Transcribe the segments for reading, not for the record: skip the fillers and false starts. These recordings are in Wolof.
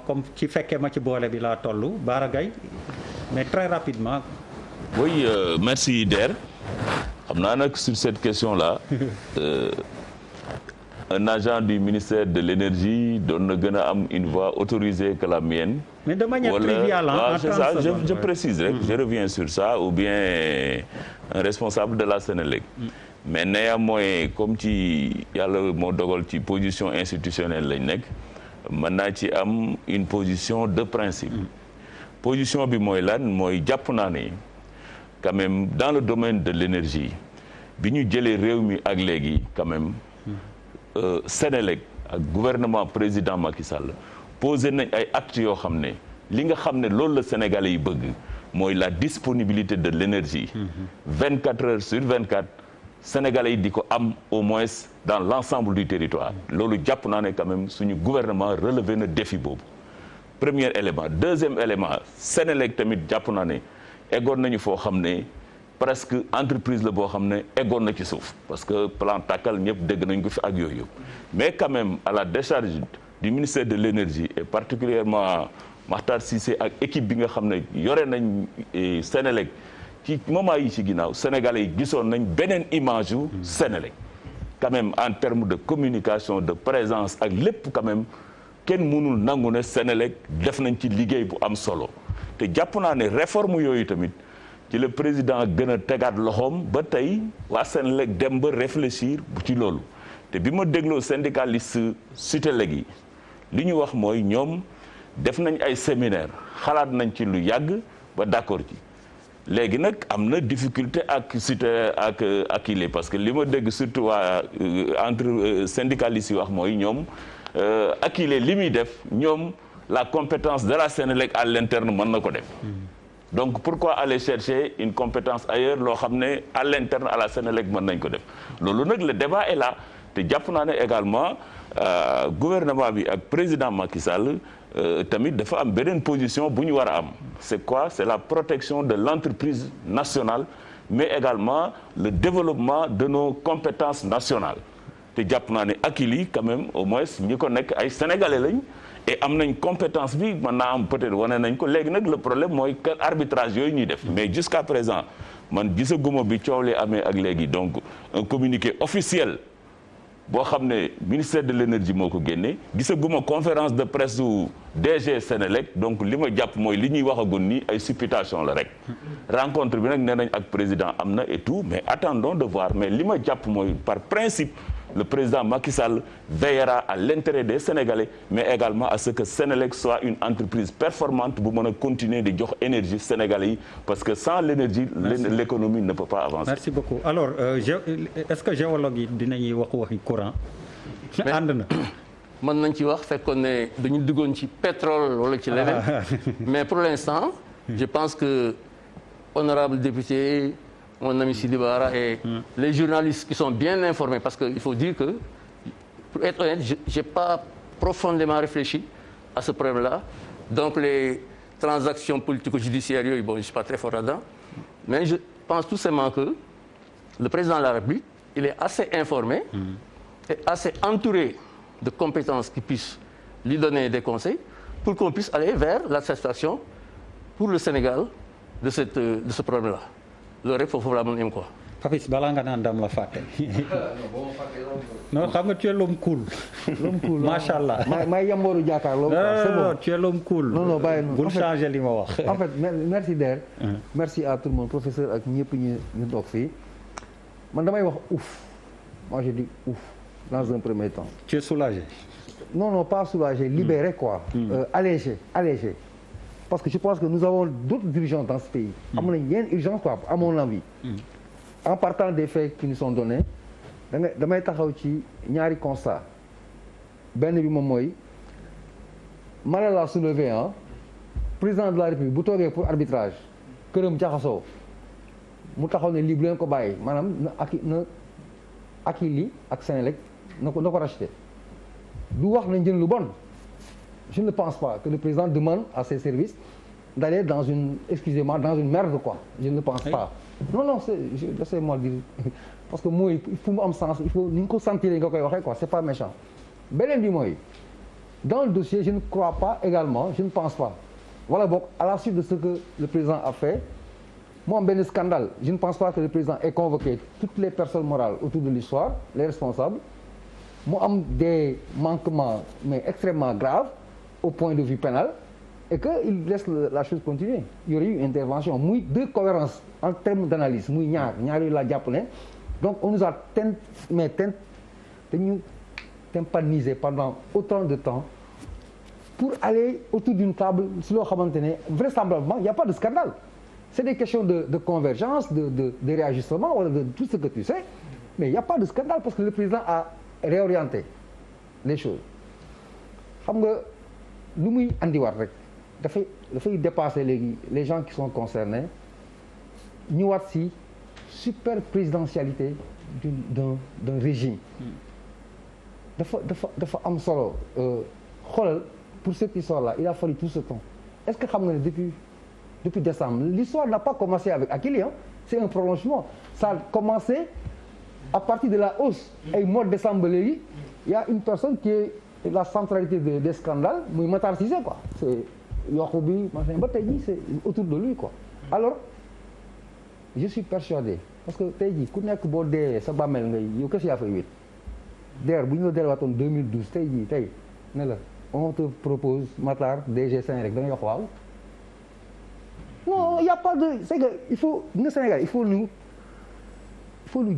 comme ci fekkee ma ci boole bi laa toll Bara Gaye mais très rapidement. oui merci Der xam naa nag sur cette question-là un agent du ministère de l'énergie doon na gën a am une voix autorisée que la mienne. mais de manière triviale en c'est ça je précise rek je reviens sur ça ou bien un responsable de la Sénélec. mais néanmoins comme ci yàlla moo dogal ci position institutionnelle lañ nekk mën naa ci am une position de principe. position bi mooy lan mooy jàpp naa ne quand même dans le domaine de l'énergie bi ñu jëlee réew mi ak léegi quand même Sénélec ak gouvernement président Macky Sall posé nañ ay actes yoo xam ne li nga xam ne loolu la Sénégalais yi bëgg mooy la disponibilité de l'énergie 24 heures sur 24 Sénégalais yi di ko am au moins dans l'ensemble du territoire loolu jàpp naa ne quand même suñu gouvernement relevé na défi boobu premier élément deuxième élément Sénélec tamit jàpp naa ne eggoon nañu foo xam ne presque entreprise la boo xam ne eggoon na ci suuf parce que plan Takkal ñëpp dégg nañ ko fi ak yooyu mais quand même à la décharge du ministère de l'énergie et particulièrement Makhtar Cissé ak équipe bi nga xam ne yore nañ Sénélec ci moment yi ci ginnaaw Sénégalais yi gisoon nañ beneen image yu Sénélec quand même en termes de communication de présence ak lépp quand même kenn mënul nangu ne Sénélec def nañ ci liggéey bu am solo te jàpp naa ne réforme yooyu tamit ci le président gën a tegaat loxoom ba tey waa Sénélec dem ba réfléchir ci loolu te bi ma dégloo syndicaliste Sutelec yi li ñu wax mooy ñoom def nañ ay séminaire xalaat nañ ci lu yàgg ba d'accord ci léegi nag am na difficulté ak ak il parce que li ma dégg surtout waa entre syndicalistes yi wax mooy ñoom Akilee li muy def ñoom la compétence de la Sénélec à l'interne mën na ko def donc pourquoi aller chercher une compétence ailleurs loo xam ne à l'interne à la Sénélec mën nañ ko def loolu nag le débat est là te jàpp naa ne également gouvernement bi ak président Macky Sall tamit dafa am beneen position bu ñu war a am c'est quoi c'est la protection de l'entreprise nationale mais également le développement de nos compétences nationales te jàpp naa ne Akilee quand même au moins ñi ko nekk ay sénégalais lañ et am nañ compétence bi mën naa am peut-être wane nañ ko léegi nag le problème mooy que arbitrage yooyu ñuy def mais jusqu'à présent man gisaguma bi coow li amee ak léegi donc un communiqué officiel boo xam ne ministère de l'énergie moo ko génne gisaguma conférence de presse u DG Sénélec donc li ma jàpp mooy li ñuy waxagun nii ay supputation la rek rencontre bi nag nee nañ ak président am na et tout mais attendons de voir mais li ma jàpp mooy par principe le président Macky Sall veillera à l'intérêt des Sénégalais mais également à ce que Sénélec soit une entreprise performante bu mën a continuer di jox énergie Sénégalais yi parce que sans l'énergie l'économie ne peut pas avancer. Merci beaucoup alors est-ce que géologue yi dinañuy waxi courant. ànd na. mën nañ ci wax fekkoon ne dañu duggoon ci pétrole wala ci leneen mais pour l'instant je pense que honorable député mon ami Sidi Bara et les journalistes qui sont bien informés parce que il faut dire que pour être honnête j'ai pas profondément réfléchi à ce problème-là donc les transactions politico-judiciaires yooyu bon je suis pas très fort là-dedans mais je pense tout simplement que le président de la République il est assez informé et assez entouré de compétences qui puissent lui donner des conseils pour qu'on puisse aller vers la satisfaction pour le Sénégal de ce problème-là loolu rek foofu laa mën a yem quoi. Papis balaa nga naan dam la fàtte. non xam nga tu es l'homme cool. l'homme cool macha allah. may yambooru jàkkaarloo. c'est bon tu es l'homme cool. non bàyyi noonu bul changer li ma wax. en fait merci Der. merci à tout le monde professeur ak ñëpp ñu toog fii man damay wax ouf moi je dis ouf dans un premier temps. tu es soulagé. non pas soulagé libéré quoi. allégé. Parce que je pense que nous avons d'autres urgences dans ce pays. am na yenn urgence quoi à mon avis. En partant des faits qui nous sont donnés damay taxaw ci ñaari constat benn bi moom mooy mala la soulevé président de la République bu toogee pour arbitrage këram jaxasoo mu taxaw ne lii bu leen ko bàyyi maanaam na Akilee ak Sénélec na ko racheter du wax nañ jël lu bon. Je ne pense pas que le président demande à ses services d'aller dans une merde quoi. Je ne pense pas. Non, laissez-moi dire parce que mooy il faut mu am sens il faut ni nga ko sentir nga koy waxee quoi c'est pas méchant. beneen bi mooy dans le dossier, je ne crois pas également, je ne pense pas. Voilà, donc, à la suite de ce que le président a fait, moi, un scandale, je ne pense pas que le président ait convoqué toutes les personnes morales autour de l'histoire, les responsables. Moi, des manquements, mais extrêmement graves, au point de vue pénal, et qu'il laisse la chose continuer. Il y aurait eu une intervention, de cohérence en termes d'analyse, la japonais. Donc, on nous a tympanisé pendant autant de temps pour aller autour d'une table, vraisemblablement, il n'y a pas de scandale. C'est des questions de convergence, de réajustement, de tout ce que tu sais, mais il n'y a pas de scandale parce que le président a réorienté les choses. Xam nga lu muy andiwaat rek dafay dépasser les gens qui sont concernés ñu waat si super présidentialité d'un régime. dafa am solo xoolal pour ceux qui sont là il a fallu tout ce temps. Est-ce que xam nga ne depuis décembre l'histoire n'a pas commencé avec Akilee, hein? C'est un prolongement. Ça a commencé à partir de la hausse ay mois de décembre léegi il y a une personne qui est la centralité des scandales muy Matar Cissé quoi. C'est yokku bi machin ba tey jii c'est autour de lui quoi. Alors je suis persuadé parce que tey jii ku nekk boo dee sa bàmmeel ngay yow kese yaa fay wéet. D'ailleurs bu ñu la delluwaatoon 2012 tey jii tey ne la on te propose Matar DG Senelec da nga wax waaw. Non il y a pas de c'est que il faut nga Sénégal il faut ñu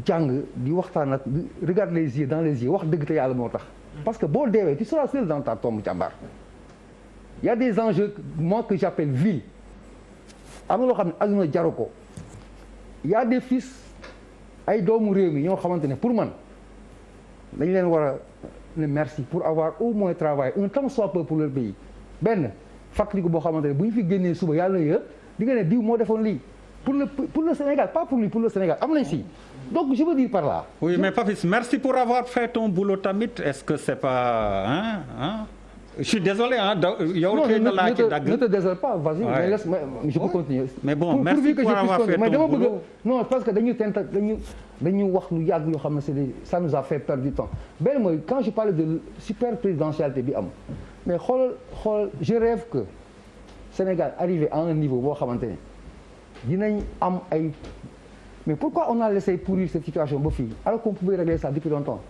jàng di waxtaan ak di regarder les yeux dans les yeux wax dëgg te yàlla moo tax. Parce que boo deewee tu seras seul dans ta tombe jàmbaar. Il y a des enjeux moi que j'appelle vils am na loo xam ne adduna jaru ko. Il y a des fils ay doomu réew mi ñoo xamante ne pour man dañ leen war a ne merci pour avoir au moins travaillé un temps soit peu pour leur pays benn fàttaliku boo xamante ne bu ñu fi génnee suba yàlla na yëpp di nga ne diw moo defoon lii pour le Sénégal pas pour lui pour le Sénégal am nañ si donc je veux dire par là. Oui mais Papis merci pour avoir fait ton boulot tamit est-ce que c'est pas je suis désolé yow xëy na laa ci dagg. Ne te désole pas vas-y mais laisse je peux continuer. mais bon merci pour avoir fait ton boulot non parce que dañu wax lu yàgg yoo xam ne ça nous a fait perdre du temps benn mooy quand je parlais de super présidentialité bi am mais xool je rêve que Sénégal arrivé à un niveau boo xamante ne dinañ am ay mais pourquoi on a laissé pourrir cette situation ba fii alors qu'on pouvait régler ça depuis longtemps.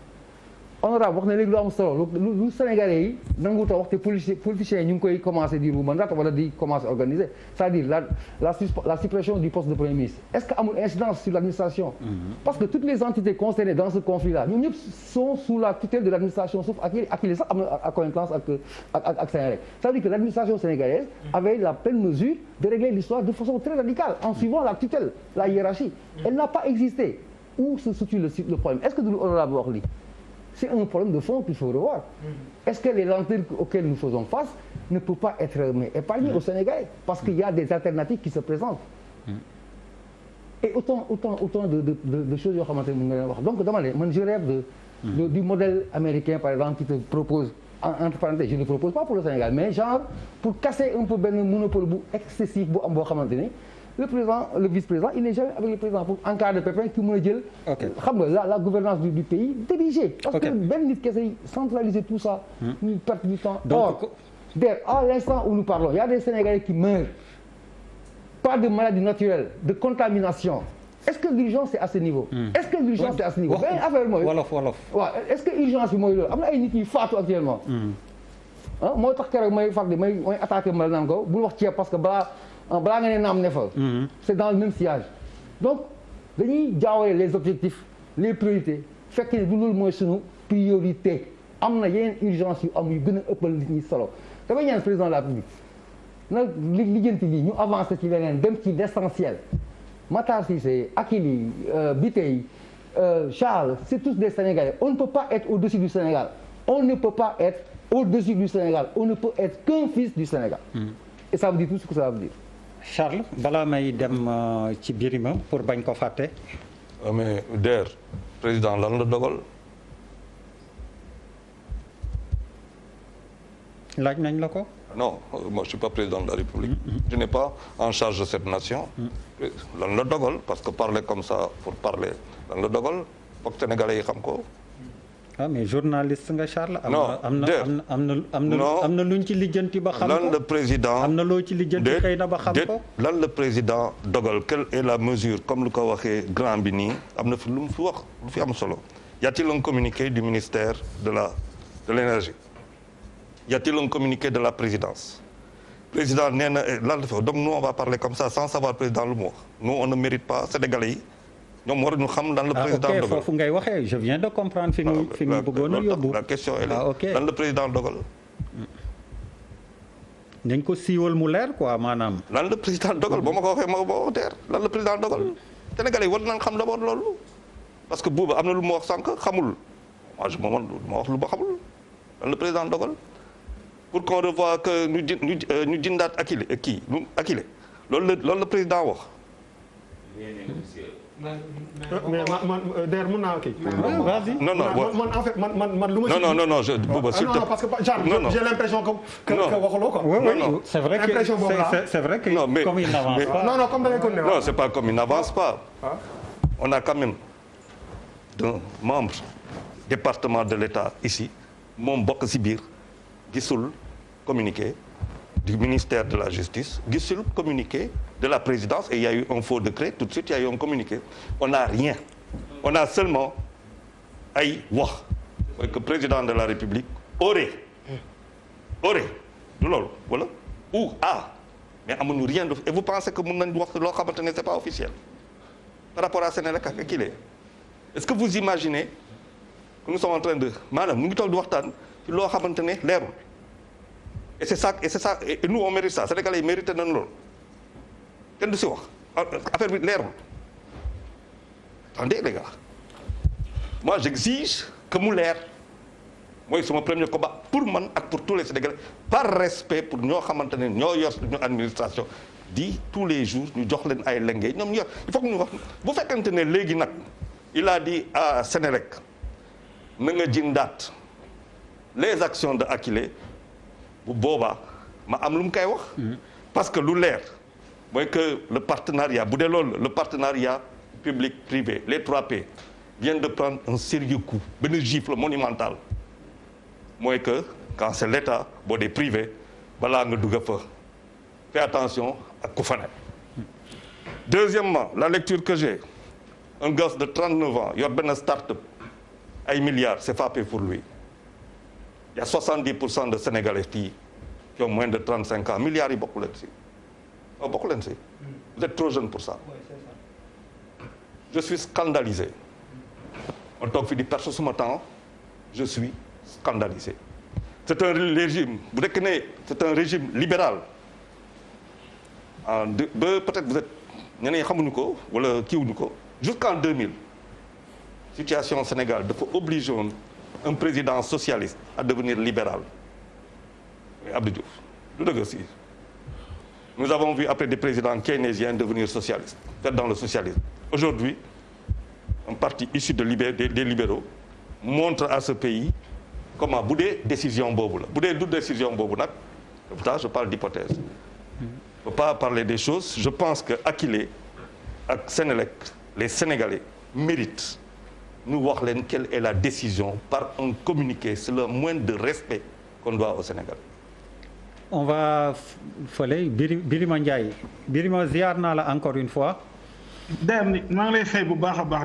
Honorable wax na léegi lu am solo lu Sénégalais yi nanguut a wax te politiciens yi ñu ngi koy commencé di ruumandaat wala di commencé organiser c'est-à-dire la suppression du poste de premier ministre est-ce que amul incidence sur l'administration. Parce que toutes les entités concernées dans ce conflit-là ñoom ñëpp sont sous la tutelle de l'administration sauf Akilee sax am na accointance ak Sénégal c'est-à-dire que l'administration sénégalaise avait la pleine mesure de régler l'histoire de façon très radicale en suivant la tutelle la hiérarchie. Elle n'a pas existé. Où se situe le problème est-ce que du lu honorable wax li c'est un problème de fond qu'il faut revoir. Est-ce que les lenteurs auxquelles nous faisons face ne peuvent pas être épargnées aux Sénégalais parce qu'il y a des alternatives qui se présentent. Et autant de choses yoo xamante ne mën nga leen wax donc dama ne man je rêve du modèle américain par exemple qui te propose entre parenthèses je ne propose pas pour le Sénégal mais genre pour casser un peu benn monopole bu excessif bu am boo xamante ni le président le vice-président il n'est jamais avec le président pour en cas de pépin ki mën a jël. xam nga la gouvernance du pays diriger. parce que benn nit kese centraliser tout ça. ñu perte du temps. Or à l'instant où nous parlons il y a des Sénégalais qui meurent pas de maladie naturelle de contamination. Est-ce que l'urgence est à ce niveau. Est-ce que l'urgence est à ce niveau. benn affaire mooy. wolof waaw est-ce que urgence bi mooy loolu am na ay nit yu faatu actuellement. moo tax keroog may fàttali may attaqué ma naan ko bul wax ceeb parce que balaa nga ne naam ne fa. C'est dans le même sillage. Donc dañuy jaawale les objectifs les priorités fekk ne du loolu mooy sunu priorité am na yeneen urgence yu am yu gën a ëppal nit ñi solo damay ñaan président de la République na lijjanti lii ñu avancé ci leneen dem ci l'essentiel. Matar Cissé Akilee Bitèye Charles c'est tous des Sénégalais on ne peut pas être au-dessus du Sénégal on ne peut pas être au-dessus du Sénégal on ne peut être qu'un fils du Sénégal. Et ça veut dire tout ce que ça veut dire. Charles balaa may dem ci Birima pour bañ ko fàtte. mais Der président lan la dogal. laaj nañ la ko. non moi je suis pas président de la République. Je n'ai pas en charge de cette nation. lan la dogal parce que parler comme ça pour parler lan la dogal foog Sénégalais yi xam ko. ah mais journaliste nga Charles. non am na luñ ci lijjanti ba xam ko. lan le président am na loo ci lijjanti xëy na ba xam ko. lan le président dogal quelle est la mesure comme lu ko waxee grand bi nii am na fi lu mu fi wax lu fi am solo. Y a-t-il un communiqué du ministère de l'énergie? Y a-t-il un communiqué de la présidence? Président nee na lan la fi donc nous on va parler comme ça sans savoir président lu mu wax nous on ne mérite pas sénégalais yi. ñoom waruñu xam lan la président dogal foofu ngay waxee je viens de comprendre fi nga bëggoon a yóbbu. la question est là lan la président dogal. nañ ko siiwal mu leer quoi maanaam. lan la président dogal boo ma ko waxee ma teer lan la président dogal. Sénégalais yi war nañ xam d'abord loolu. parce que buuba am na lu ma wax sànq xamul moi je ma wax lu ma xamul lan la président dogal. pour qu'on revoie que ñu jëndaat Akilee loolu la président wax. mais man der mën naa kii. vas-y. non man en fait man lu ma. non je Bouba s'il te plaît. non parce que genre j'ai l'impression que waxuloo quoi. oui c'est vrai que c'est vrai que non mais comme il n'avance pas. non comme da ngay continuer. non c'est pas comme il n'avance pas. on a quand même un membre département de l'État ici moom bokk ci biir gisul communiqué du ministère de la Justice gisul communiqué de la présidence et il y a eu un faux décret tout de suite il y a eu un communiqué on n'a rien on a seulement ay wax mooy que président de la République aurait du loolu wala ou mais amuñu rien de et vous pensez que mën nañ wax loo xamante ne c'est pas officiel par rapport à Sénélec ak Akilee est-ce que vous imaginez que nous sommes en train de maanaam ñu ngi toog di waxtaan ci loo xamante ne leerul et c'est ça et nous on mérite ça Sénégalais yi mérité nañ loolu kenn du si wax affaire bi leerul attendez les gars moi j'exige que mu leer mooy sama premier combat pour man ak pour tous les Sénégalais par respect pour ñoo xamante ne ñoo yor suñu administration di tous les jours ñu jox leen ay lenge ñoom ñu yor il faut que ñu wax bu fekkante ne léegi nag il a dit à Sénélec na nga jëndaat les actions de Akilee bu boobaa ma am lu mu koy wax. parce que lu leer mooy que le partenariat bu dee loolu le partenariat public privé les 3P viennent de prendre un sérieux coup benn gifle monumental mooy que quand c'est l'État boo dee privé balaa nga dugg fa fais attention ak ku fa nekk. Deuxièmement la lecture que j'ai un gosse de 39 ans yor benn start-up ay milliards c'est frappé pour lui. Il y a 70% de Sénégalais qui ont moins de 35 ans milliards yi bokku leen si bokku leen si vous êtes trop jeune pour ça. Je suis scandalisé on toog fi di perdre suma temps je suis scandalisé c'est un régime bu nekk ne c'est un régime libéral ba peut-être vous êtes ñeneen xamuñu ko wala kiiwuñu ko jusqu'en 2000 situation Sénégal dafa obligé woon un président socialiste à devenir libéral Abdou Diouf du dëgg si nous avons vu après des présidents keynésiens devenir socialistes peut-être dans le socialisme aujourd'hui un parti issu des libéraux montre à ce pays comment bu dee décision boobu la bu dee du décision boobu nag pourtant je parle d'hypothèse je ne peux pas parler des choses je pense que Akilee ak Sénélec les Sénégalais méritent nous wax leen quelle est la décision par un communiqué c'est le moindre de respect qu'on doit au Sénégal. On va fële Birima Ndiaye Birima ziar naa la encore une fois. maa ngi lay fay bu baax a baax.